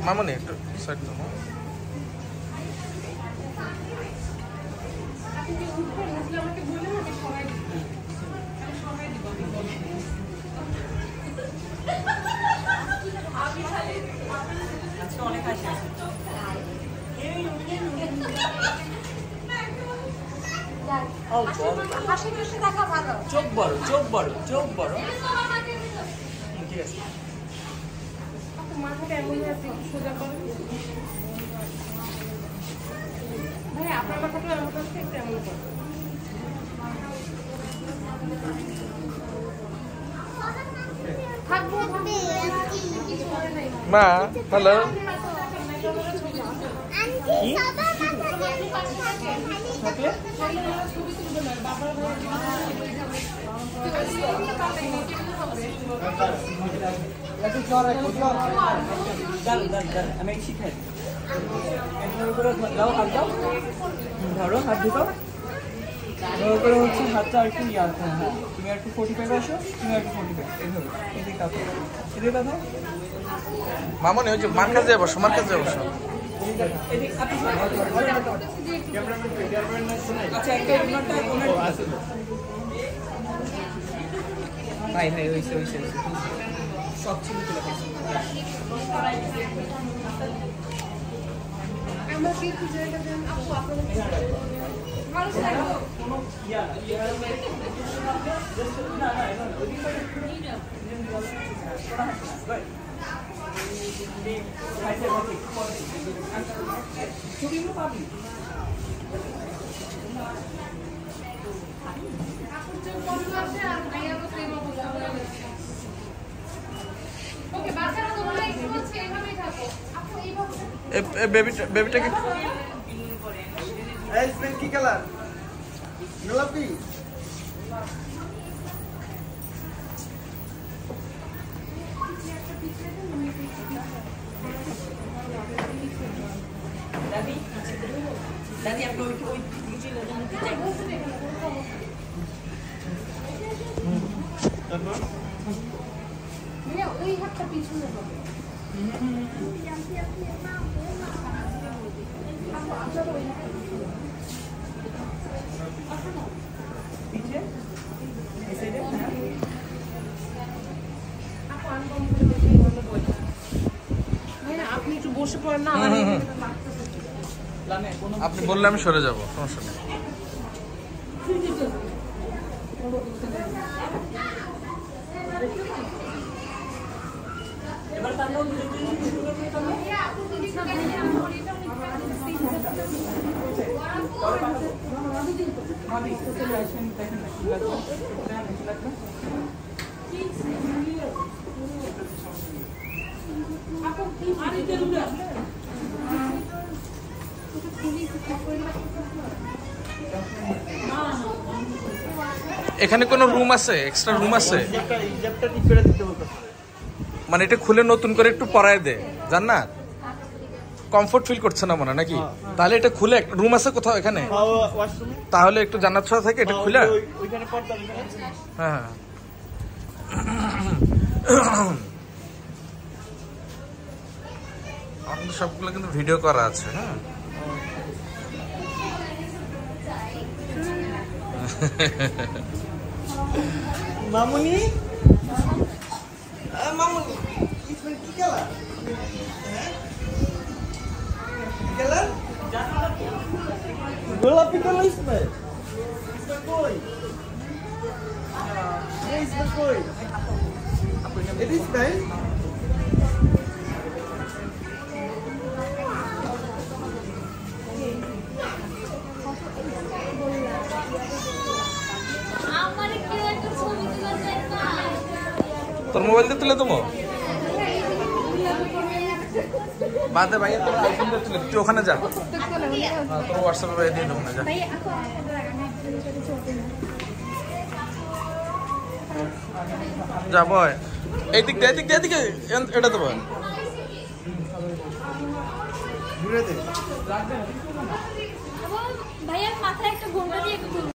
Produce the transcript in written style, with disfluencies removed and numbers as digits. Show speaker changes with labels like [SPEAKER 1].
[SPEAKER 1] মামনি একটু সাইড দাও।
[SPEAKER 2] চোখ বড় চোখ বড় চোখ বড়। ঠিক আছে
[SPEAKER 3] মাথাটা এমন আছে সোজা করো ভাই, আপনার মাথাটা এমন করছে, একটু এমন করো। থাকবো
[SPEAKER 1] মা হ্যালো
[SPEAKER 2] আমি শিখাই দাও হাত দাও, ধরো হাত ঢুকাও, করে হচ্ছে হাতটা আর একটু ইয়ে আসবে। হ্যাঁ তুমি একটু 45 আসো, তুমি একটু 45 এইভাবে এদিকে কাঁপো, এদিকে কাঁপো।
[SPEAKER 1] মামনি ওই যে মার কাছে যাবো, মার কাছে যাবো।
[SPEAKER 2] আচ্ছা একটা ভাই ভাই হয়েছে হয়েছে সব ছবি তুলে পাইছি। ছবিগুলো পাবি
[SPEAKER 1] বেবিটাকে
[SPEAKER 4] কি কালার গোলাপি?
[SPEAKER 2] দাদি দাদি আপনি ওই
[SPEAKER 3] ওই হাতটা পিছনে হবে। আপনি একটু বসে পড়েন না,
[SPEAKER 1] আপনি বললে আমি সরে যাবো, সমস্যা নেই।
[SPEAKER 2] এবার তারপর
[SPEAKER 1] এখানে কোনো রুম আছে, এক্সট্রা রুম আছে? মানে এটা খুলে নতুন করে একটু পরায় দে, জান না কমফোর্ট ফিল করছে না মনে নাকি? তাহলে এটা খুলে রুম আছে কোথাও এখানে, তাহলে একটু জান্নাত ছোঁয়া থেকে এটা খুলে। হ্যাঁ আমাদের সবগুলো কিন্তু ভিডিও করা আছে। হ্যাঁ
[SPEAKER 4] মামুনি মামুনি কি কালার? কালার গোলাপি কালার ইসমে কই ইসমে কই it is nice.
[SPEAKER 1] তোর মোবাইল দিয়ে তুলে দেবো বাদে ভাইয়া, তোর আইফোন দিয়ে তুলে, তুই ওখানে যা, তোর হোয়াটসঅ্যাপে ভাইয়া দিয়ে দেবো না, যা। যা বয় এইদিক দিয়ে এটা দেবো।
[SPEAKER 3] ভাইয়ার মাথায় একটা ঘোমটা দিয়ে